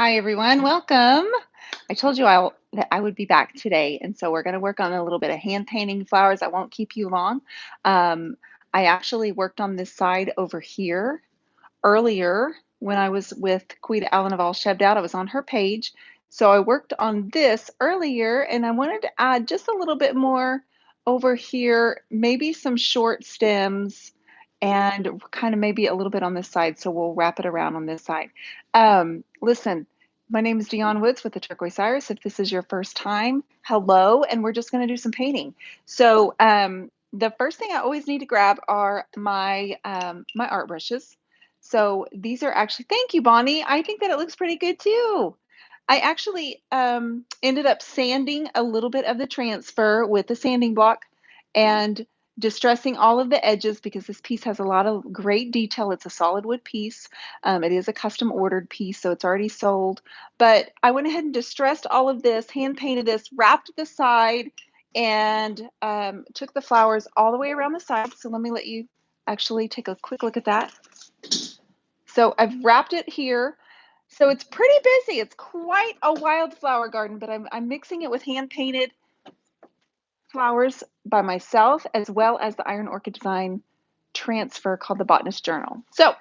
Hi, everyone. Welcome. I told you that I would be back today, and so we're going to work on a little bit of hand painting flowers. I won't keep you long. Um, I actually worked on this side over here earlier when I was with Queen Allen of All Shoved Out. I was on her page. So I worked on this earlier, and I wanted to add just a little bit more over here, maybe some short stems and kind of maybe a little bit on this side. So we'll wrap it around on this side. Listen, my name is Dionne Woods with the Turquoise Iris. If this is your first time, hello, and we're just going to do some painting. So the first thing I always need to grab are my art brushes. So these are actually, thank you, Bonnie. I think that it looks pretty good too. I actually ended up sanding a little bit of the transfer with the sanding block and distressing all of the edges because this piece has a lot of great detail. It's a solid wood piece. It is a custom ordered piece, so it's already sold. But I went ahead and distressed all of this, hand painted this, wrapped the side, and took the flowers all the way around the side. So let me let you actually take a quick look at that. So I've wrapped it here. So it's pretty busy. It's quite a wildflower garden, but I'm mixing it with hand painted flowers by myself, as well as the Iron Orchid Design transfer called the Botanist Journal. So,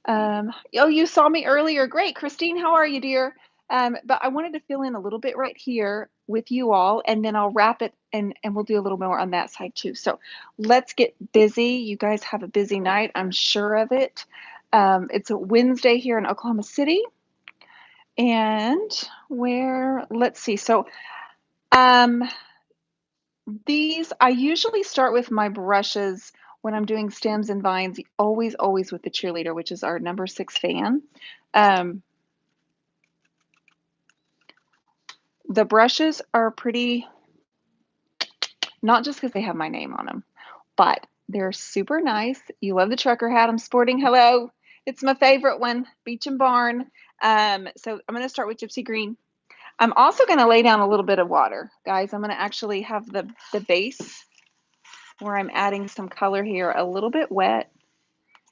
oh, you saw me earlier. Great. Christine, how are you, dear? But I wanted to fill in a little bit right here with you all, and then I'll wrap it and we'll do a little more on that side too. So let's get busy. You guys have a busy night. I'm sure of it. It's a Wednesday here in Oklahoma City. And let's see. So these, I usually start with my brushes when I'm doing stems and vines, always with the cheerleader, which is our number 6 fan. The brushes are pretty, not just because they have my name on them, but they're super nice. You love the trucker hat I'm sporting. Hello. It's my favorite one, Beach and Barn. So I'm going to start with Gypsy Green. I'm also going to lay down a little bit of water. Guys, I'm going to actually have the base where I'm adding some color here a little bit wet.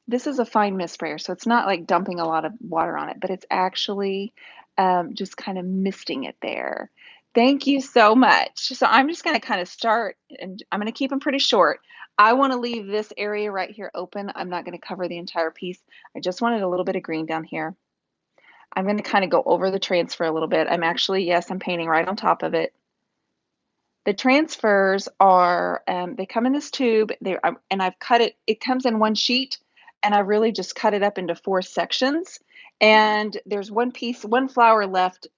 This is a fine mist sprayer, so it's not like dumping a lot of water on it, but it's actually just kind of misting it there. Thank you so much. So I'm just going to kind of start, and I'm going to keep them pretty short. I want to leave this area right here open. I'm not going to cover the entire piece. I just wanted a little bit of green down here. I'm going to kind of go over the transfer a little bit. I'm actually, yes, I'm painting right on top of it. The transfers are, they come in this tube, and I've cut it, it comes in one sheet, and I really just cut it up into 4 sections. And there's one piece, one flower left.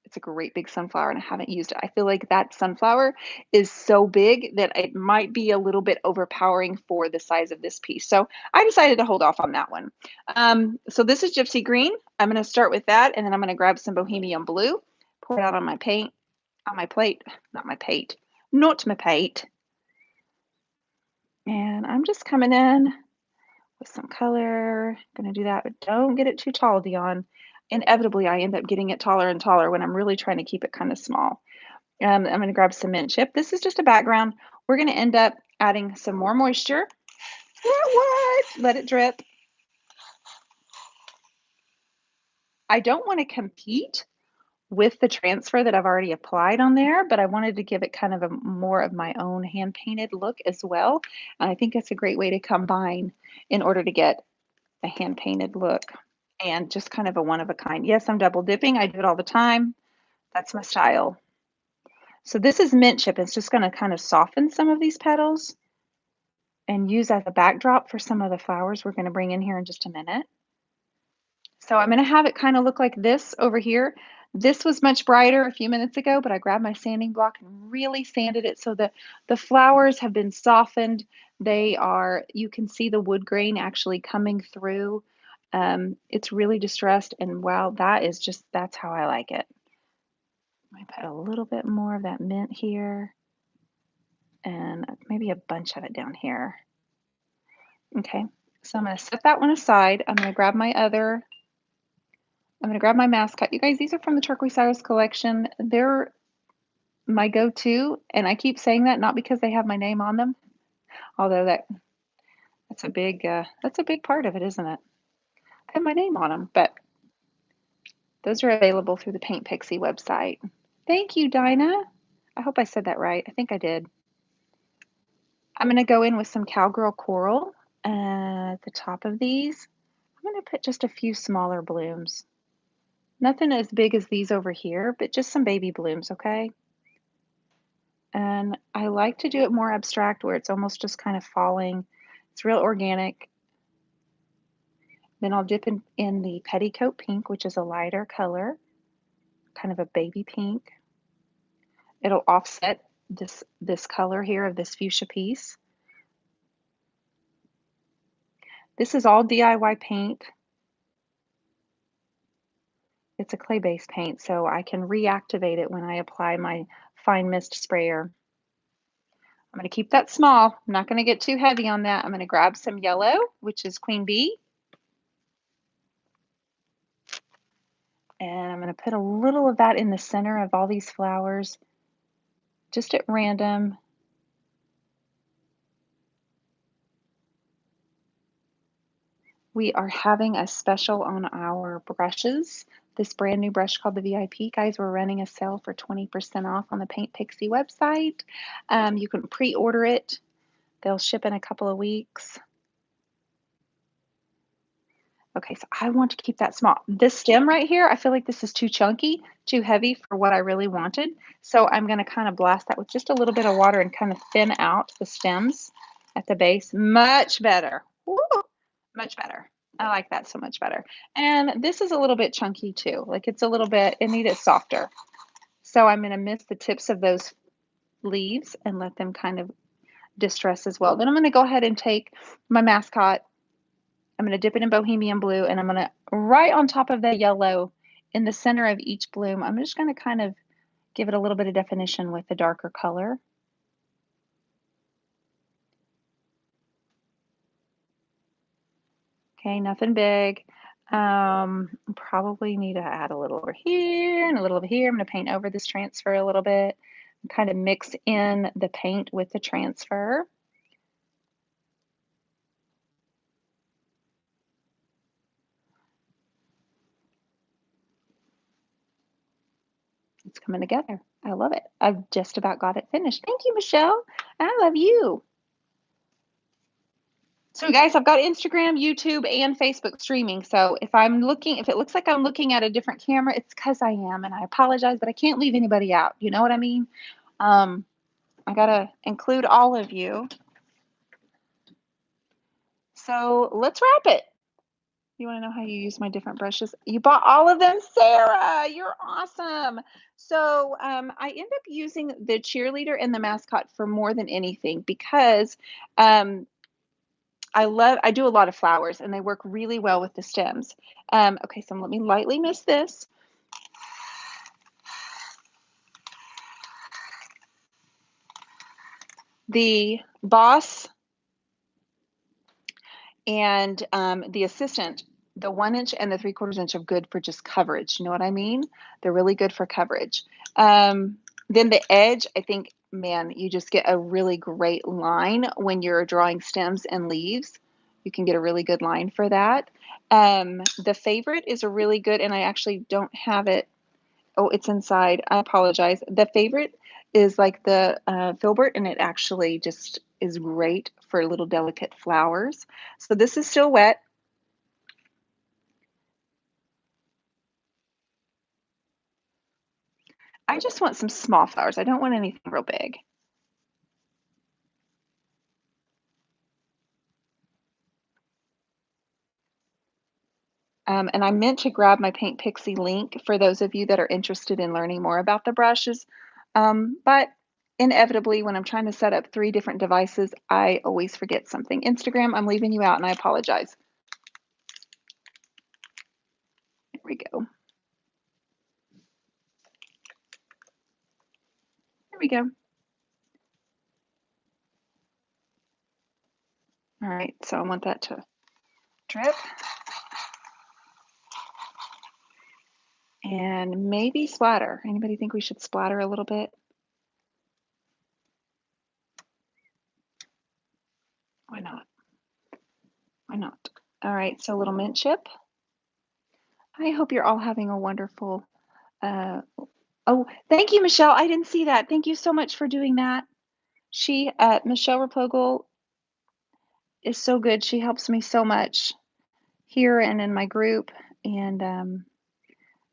It's a great big sunflower, and I haven't used it. I feel like that sunflower is so big that it might be a little bit overpowering for the size of this piece. So I decided to hold off on that one. So this is Gypsy Green. I'm going to start with that, and then I'm going to grab some Bohemian Blue, pour it out on my paint, on my plate, not my pate, not my pate. And I'm just coming in with some color. Gonna do that, but don't get it too tall, Dion. Inevitably, I end up getting it taller and taller when I'm really trying to keep it kind of small. I'm gonna grab some mint chip. This is just a background. We're gonna end up adding some more moisture. What? Let it drip. I don't want to compete with the transfer that I've already applied on there, but I wanted to give it kind of a more of my own hand painted look as well. And I think it's a great way to combine in order to get a hand painted look and just kind of a one of a kind. Yes, I'm double dipping. I do it all the time. That's my style. So this is mint chip. It's just going to kind of soften some of these petals and use as a backdrop for some of the flowers we're going to bring in here in just a minute. So I'm going to have it kind of look like this over here. This was much brighter a few minutes ago, but I grabbed my sanding block and really sanded it so that the flowers have been softened. They are, you can see the wood grain actually coming through. It's really distressed, and wow, that is just, that's how I like it. I put a little bit more of that mint here and maybe a bunch of it down here. Okay, so I'm going to set that one aside. I'm going to grab my mascot. You guys, these are from the Turquoise Iris collection. They're my go-to, and I keep saying that not because they have my name on them, although that's a big part of it, isn't it? I have my name on them, but Those are available through the Paint Pixie website. Thank you, Dinah. I hope I said that right. I think I did. I'm going to go in with some Cowgirl Coral at the top of these. I'm going to put just a few smaller blooms. Nothing as big as these over here, but just some baby blooms, okay? And I like to do it more abstract where it's almost just kind of falling. It's real organic. Then I'll dip in the Petticoat Pink, which is a lighter color, kind of a baby pink. It'll offset this color here of this fuchsia piece. This is all DIY paint. It's a clay-based paint, so I can reactivate it when I apply my fine mist sprayer. I'm going to keep that small. I'm not going to get too heavy on that. I'm going to grab some yellow, which is Queen Bee, and I'm going to put a little of that in the center of all these flowers, just at random. We are having a special on our brushes. This brand new brush called the VIP. Guys, we're running a sale for 20% off on the Paint Pixie website. You can pre-order it. They'll ship in a couple of weeks. Okay, so I want to keep that small. This stem right here, I feel like this is too chunky, too heavy for what I really wanted. So I'm going to kind of blast that with just a little bit of water and kind of thin out the stems at the base. Much better. Woo! Much better. I like that so much better. And this is a little bit chunky too. Like it's a little bit, it needs it softer. So I'm going to miss the tips of those leaves and let them kind of distress as well. Then I'm going to go ahead and take my mascot. I'm going to dip it in bohemian blue, and I'm going to, right on top of the yellow, in the center of each bloom, I'm just going to kind of give it a little bit of definition with the darker color. Okay, nothing big. Probably need to add a little over here and a little over here. I'm going to paint over this transfer a little bit and kind of mix in the paint with the transfer. It's coming together. I love it. I've just about got it finished. Thank you, Michelle. I love you. So guys, I've got Instagram, YouTube, and Facebook streaming. So if it looks like I'm looking at a different camera, it's because I am, and I apologize, but I can't leave anybody out. You know what I mean? Um, I gotta include all of you. So let's wrap it. You want to know how you use my different brushes? You bought all of them, Sarah. You're awesome. So I end up using the cheerleader and the mascot for more than anything because um, I do a lot of flowers and they work really well with the stems. Okay, so let me lightly mist this. The boss and the assistant, the 1 inch and the 3/4 inch are good for just coverage. You know what I mean? They're really good for coverage. Then the edge, I think, man, you just get a really great line when you're drawing stems and leaves. You can get a really good line for that. The favorite is a really good, and I actually don't have it. Oh, it's inside. I apologize. The favorite is like the filbert, and it actually just is great for little delicate flowers. So this is still wet. I just want some small flowers. I don't want anything real big. And I meant to grab my Paint Pixie link for those of you that are interested in learning more about the brushes. But inevitably, when I'm trying to set up 3 different devices, I always forget something. Instagram, I'm leaving you out, and I apologize. There we go. There we go. All right, so I want that to drip. And maybe splatter. Anybody think we should splatter a little bit? Why not? Why not? All right, so a little mint chip. I hope you're all having a wonderful, uh oh, thank you, Michelle. I didn't see that. Thank you so much for doing that. Michelle Rapogle is so good. She helps me so much here and in my group. And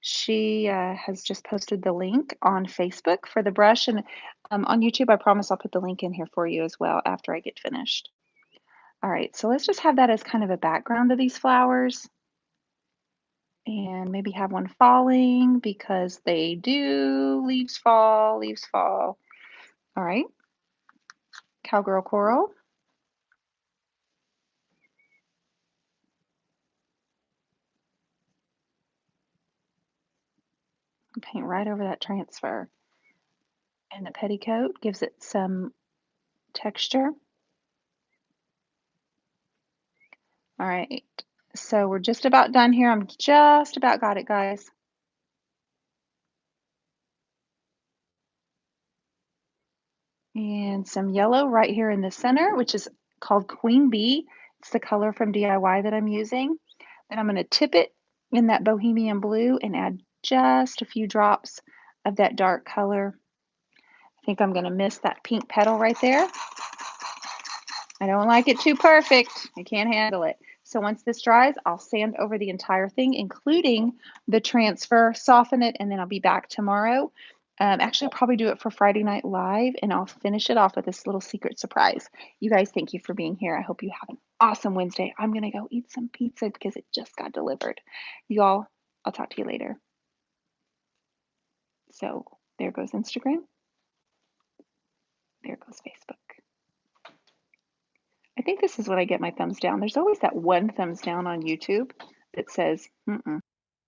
she has just posted the link on Facebook for the brush. And on YouTube, I promise I'll put the link in here for you as well after I get finished. All right, so let's just have that as kind of a background to these flowers and maybe have one falling because they do. Leaves fall, leaves fall. All right, cowgirl coral. Paint right over that transfer. And the petticoat gives it some texture. All right, so we're just about done here. I'm just about got it, guys. And some yellow right here in the center, which is called Queen Bee. It's the color from DIY that I'm using. Then I'm going to tip it in that bohemian blue and add just a few drops of that dark color. I think I'm going to miss that pink petal right there. I don't like it too perfect. I can't handle it. So once this dries, I'll sand over the entire thing, including the transfer, soften it, and then I'll be back tomorrow. Actually, I'll probably do it for Friday Night Live, and I'll finish it off with this little secret surprise. You guys, thank you for being here. I hope you have an awesome Wednesday. I'm going to go eat some pizza because it just got delivered. You all, I'll talk to you later. So there goes Instagram. There goes Facebook. I think this is when I get my thumbs down. There's always that one thumbs down on YouTube that says, mm-mm.